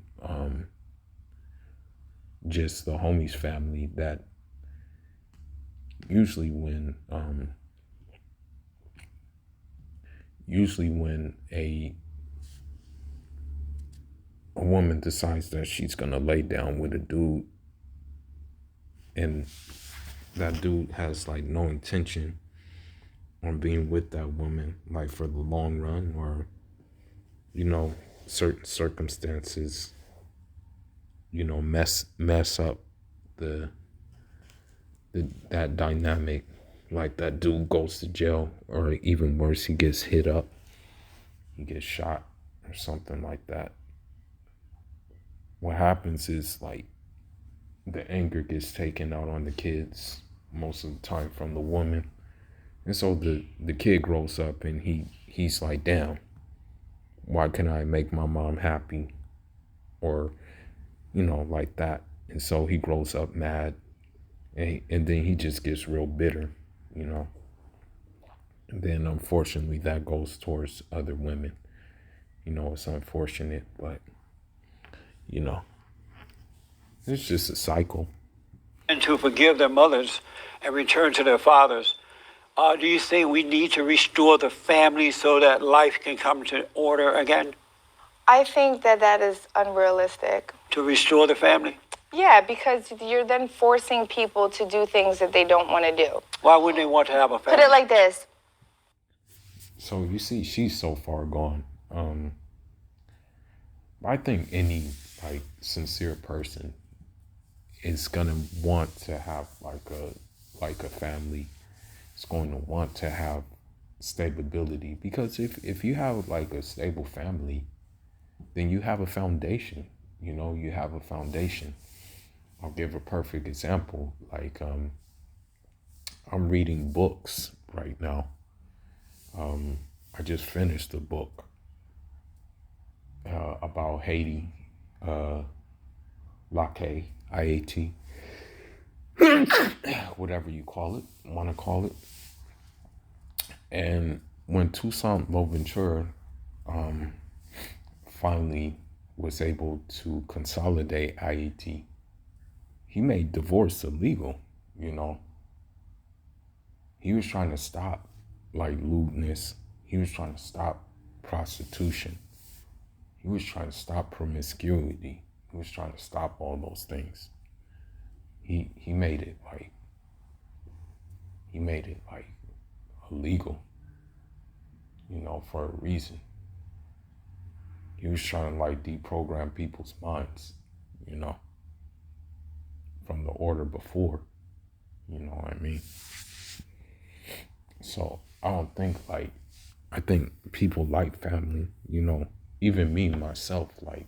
just the homie's family, that usually when a woman decides that she's gonna lay down with a dude, and that dude has no intention on being with that woman for the long run, or certain circumstances mess up that dynamic, that dude goes to jail, or even worse, he gets hit up, he gets shot or something like that. What happens is the anger gets taken out on the kids most of the time from the woman, and so the kid grows up and he's damn, why can't I make my mom happy, or like that. And so he grows up mad, and then he just gets real bitter, and then unfortunately that goes towards other women. It's unfortunate, but it's just a cycle. And to forgive their mothers and return to their fathers. Do you think we need to restore the family so that life can come to order again? I think that is unrealistic. To restore the family? Yeah, because you're then forcing people to do things that they don't want to do. Why wouldn't they want to have a family? Put it like this. So you see, she's so far gone. I think any sincere person, is gonna want to have like a family. It's going to want to have stability, because if you have like a stable family, then you have a foundation. You know, you have a foundation. I'll give a perfect example. Like I'm reading books right now. I just finished a book about Haiti, Lake, IAT, whatever you want to call it. And when Toussaint Louverture finally was able to consolidate IAT, he made divorce illegal, you know. He was trying to stop like lewdness. He was trying to stop prostitution. He was trying to stop promiscuity. He was trying to stop all those things. He made it like illegal, you know, for a reason. He was trying to like deprogram people's minds, you know, from the order before, you know what I mean? So I think people like family, you know, even me, myself, like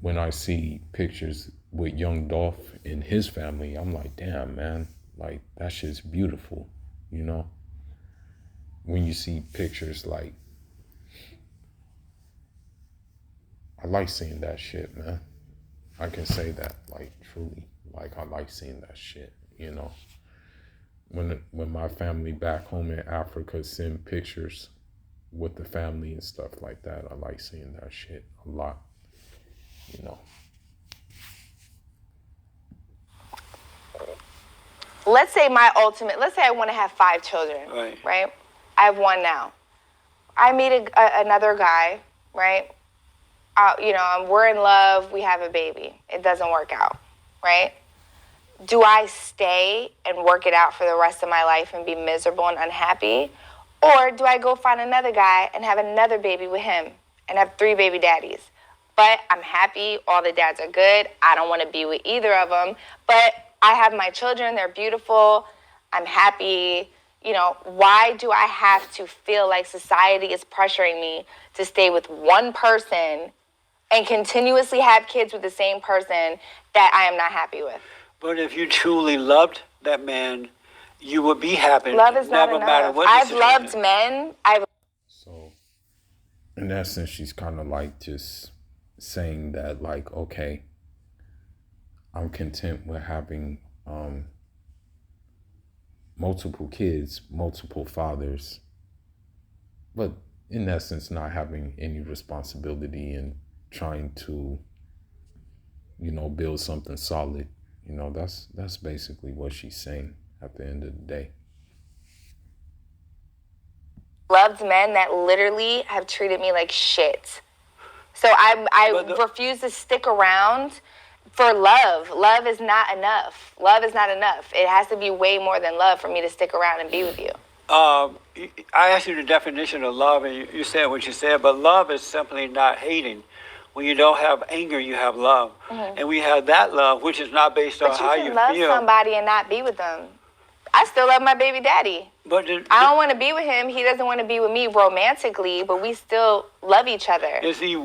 when I see pictures with young Dolph and his family, I'm like, damn, man, like that shit's beautiful, you know? When you see pictures, like, I like seeing that shit, man. I can say that, like, truly, like, I like seeing that shit, you know? When my family back home in Africa send pictures with the family and stuff like that, I like seeing that shit a lot, you know? Let's say I want to have 5 children, right? I have 1 now. I meet another guy, right? You know, we're in love, we have a baby. It doesn't work out, right? Do I stay and work it out for the rest of my life and be miserable and unhappy? Or do I go find another guy and have another baby with him and have 3 baby daddies? But I'm happy, all the dads are good. I don't want to be with either of them, but I have my children, they're beautiful, I'm happy. You know, why do I have to feel like society is pressuring me to stay with one person and continuously have kids with the same person that I am not happy with? But if you truly loved that man, you would be happy. Love is not never enough. matter what I've situation. loved men. So, in essence, she's kind of like just saying that, like, okay, I'm content with having multiple kids, multiple fathers, but in essence, not having any responsibility and trying to, you know, build something solid. You know, that's basically what she's saying at the end of the day. Loved men that literally have treated me like shit. So I refuse to stick around for love. Love is not enough. Love is not enough. It has to be way more than love for me to stick around and be with you. I asked you the definition of love, and you said what you said, but love is simply not hating. When you don't have anger, you have love. Mm-hmm. And we have that love, which is not based on how you feel. But you can love somebody and not be with them. I still love my baby daddy. But I don't want to be with him. He doesn't want to be with me romantically, but we still love each other. Is he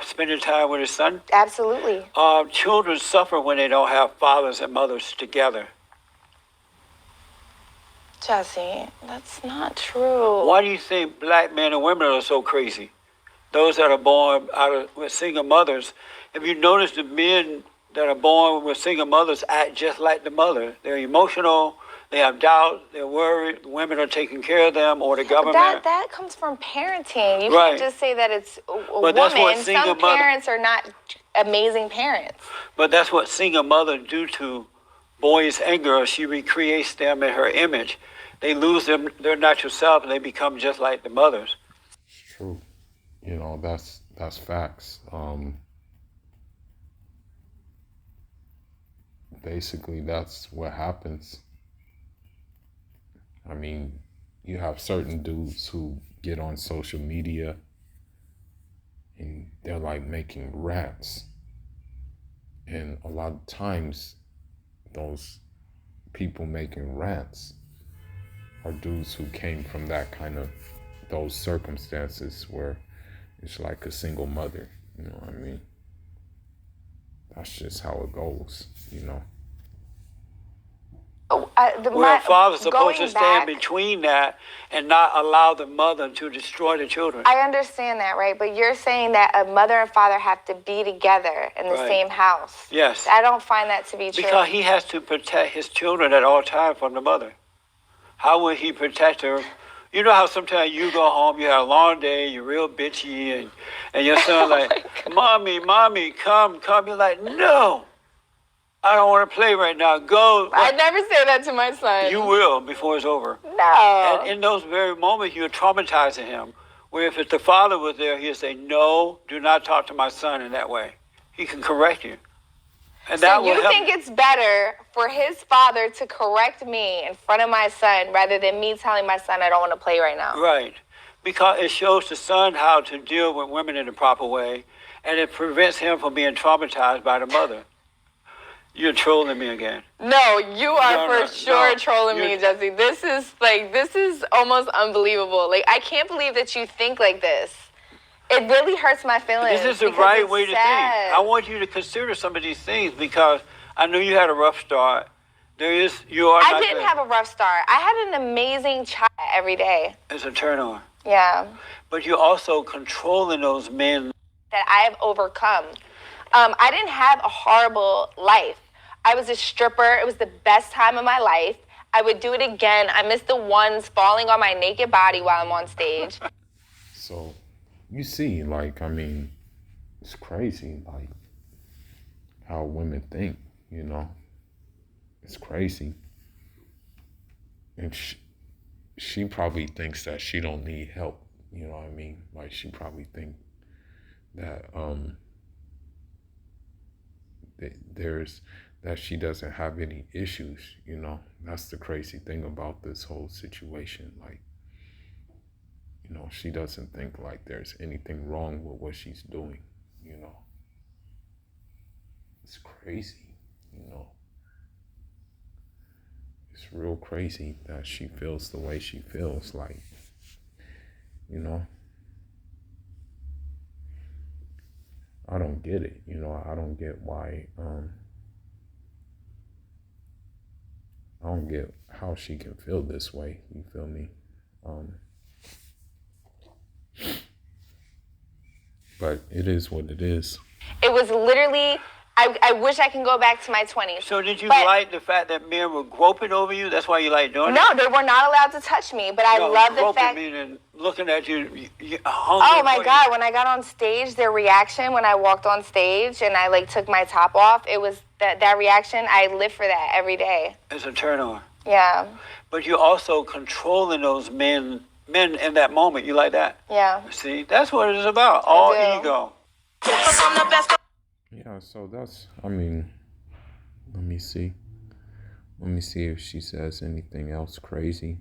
spending time with his son? Absolutely. Children suffer when they don't have fathers and mothers together. Jesse, that's not true. Why do you think black men and women are so crazy? Those that are born with single mothers. If you notice, the men that are born with single mothers act just like the mother. They're emotional. They have doubt. They're worried. Women are taking care of them, or the government. That comes from parenting. You can't just say that it's a woman. Some parents are not amazing parents. But that's what single mothers do to boys and girls. She recreates them in her image. They lose their natural self, and they become just like the mothers. It's true. You know, that's facts. Basically, that's what happens. I mean, you have certain dudes who get on social media and they're like making raps. And a lot of times, those people making rants are dudes who came from that kind of, those circumstances where it's like a single mother, you know what I mean? That's just how it goes, you know? Well, father's supposed to stand between that and not allow the mother to destroy the children. I understand that, right? But you're saying that a mother and father have to be together in the same house. Yes. I don't find that to be true. Because he has to protect his children at all times from the mother. How would he protect her? You know how sometimes you go home, you have a long day, you're real bitchy, and your son like, mommy, come. You're like, no. I don't want to play right now. Go. I never say that to my son. You will before it's over. No. And in those very moments, you're traumatizing him. Where if the father was there, he'd say, no, do not talk to my son in that way. He can correct you. And that So you will help. think it's better for his father to correct me in front of my son rather than me telling my son I don't want to play right now? Right. Because it shows the son how to deal with women in the proper way, and it prevents him from being traumatized by the mother. You're trolling me again. No, you are No, for sure trolling me, you're- Jesse. This is almost unbelievable. Like, I can't believe that you think like this. It really hurts my feelings. This is the because right it's way to sad. think. I want you to consider some of these things because I know you had a rough start. I didn't have a rough start. I had an amazing child every day. It's a turn on. Yeah. But you're also controlling those men. That I have overcome. I didn't have a horrible life. I was a stripper. It was the best time of my life. I would do it again. I miss the ones falling on my naked body while I'm on stage. So, you see, like, I mean, it's crazy, like, how women think, you know? It's crazy. And she probably thinks that she don't need help, you know what I mean? Like, she probably think that, that she doesn't have any issues, you know? That's the crazy thing about this whole situation, like, you know, she doesn't think like there's anything wrong with what she's doing, you know. It's crazy, you know. It's real crazy that she feels the way she feels, like, you know. I don't get it, you know. I don't get why, I don't get how she can feel this way, you feel me? But it is what it is. It was literally, I wish I can go back to my 20s. So did you like the fact that men were groping over you? That's why you like doing it? No, they were not allowed to touch me, but I love the fact. Meaning looking at you Oh my God, when I got on stage, their reaction when I walked on stage and I like took my top off, it was that reaction, I live for that every day. It's a turn on. Yeah. But you're also controlling those men in that moment. You like that? Yeah. See, that's what it is about. All do. ego. Yeah, so that's, I mean, let me see. Let me see if she says anything else crazy.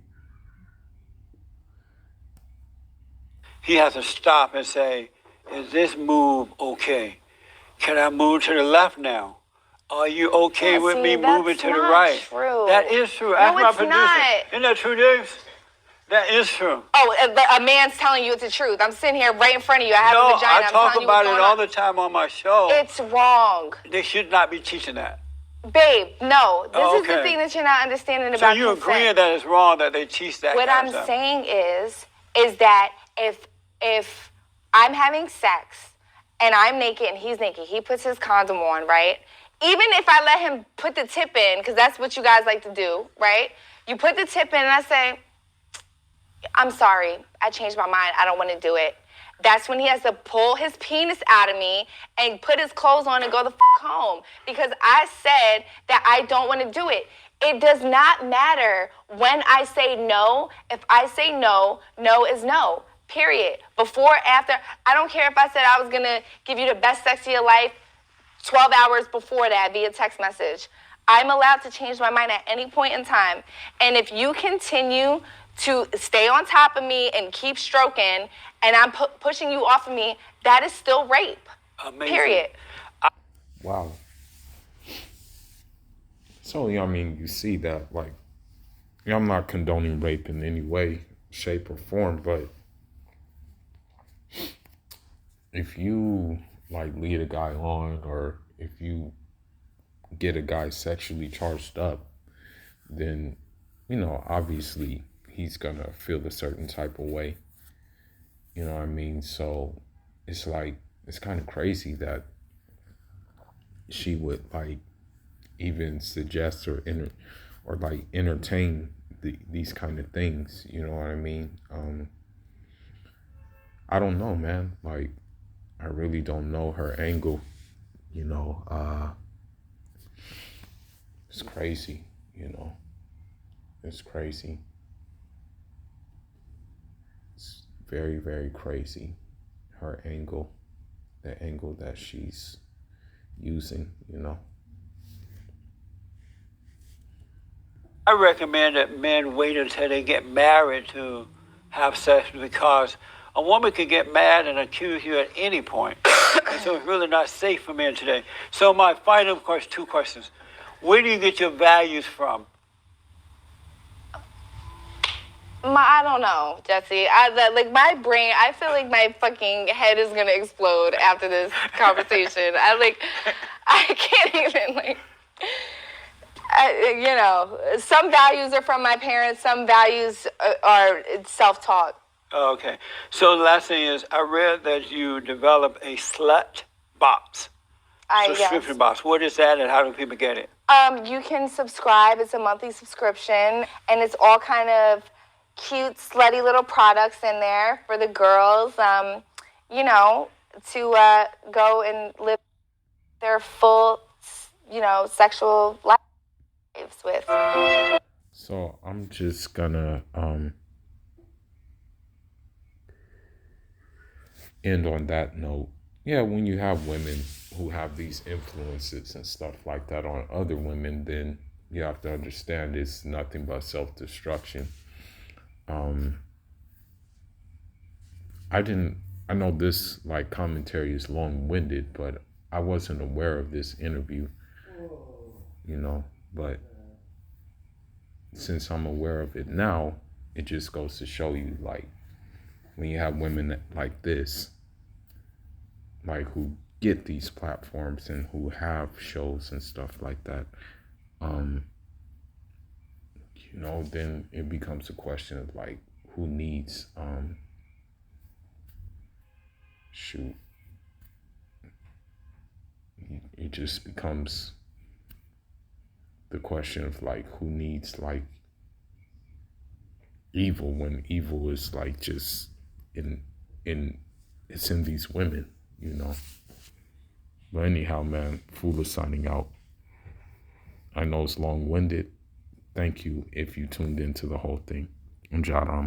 He has to stop and say, is this move okay? Can I move to the left now? Are you okay with me moving to the right? True. That is true. No, Ask my it's producer. not. Isn't that true, Dave? That is true. Oh, a man's telling you it's the truth. I'm sitting here right in front of you. I have a vagina. I talk I'm about telling it you all what's the time on my show. It's wrong. They should not be teaching that. Babe, no. This is the Okay. thing that you're not understanding So about you consent. agreeing that it's wrong that they teach that What kind I'm of stuff? saying is that if I'm having sex and I'm naked and he's naked, he puts his condom on, right? Even if I let him put the tip in, because that's what you guys like to do, right? You put the tip in and I say, I'm sorry, I changed my mind, I don't want to do it. That's when he has to pull his penis out of me and put his clothes on and go the home. Because I said that I don't want to do it. It does not matter when I say no. If I say no, no is no, period. Before, after, I don't care if I said I was going to give you the best sex of your life 12 hours before that via text message. I'm allowed to change my mind at any point in time. And if you continue to stay on top of me and keep stroking and I'm pushing you off of me, that is still rape. Amazing. Period. Wow. So, I mean, you see that, like, I'm not condoning rape in any way, shape, or form, but if you, like, lead a guy on, or if you get a guy sexually charged up, then, obviously he's gonna feel a certain type of way. You know what I mean? So it's like, it's kind of crazy that she would, like, even suggest or like entertain these kind of things. You know what I mean? I don't know, man. Like, I really don't know her angle. It's crazy. It's crazy. It's very, very crazy. Her angle, the angle that she's using. I recommend that men wait until they get married to have sex, because a woman can get mad and accuse you at any point. And so it's really not safe for men today. So my final question, 2 questions. Where do you get your values from? I don't know, Jesse. My brain, I feel like my fucking head is gonna explode after this conversation. I can't even, some values are from my parents, some values are self-taught. Okay. So the last thing is, I read that you developed a slut box. Subscription Yes. box. What is that, and how do people get it? You can subscribe. It's a monthly subscription, and it's all kind of cute, slutty little products in there for the girls, to go and live their full, sexual lives with. So I'm just gonna end on that note. Yeah, when you have women who have these influences and stuff like that on other women, then you have to understand it's nothing but self-destruction. I know this, like, commentary is long-winded, but I wasn't aware of this interview, but since I'm aware of it now, it just goes to show you, like, when you have women like this, like, who get these platforms and who have shows and stuff like that, then it becomes a question of, like, who needs, it just becomes the question of, like, who needs, like, evil, when evil is, like, just it's in these women, But anyhow, man, Fula signing out. I know it's long-winded. Thank you if you tuned into the whole thing. I'm Jarama.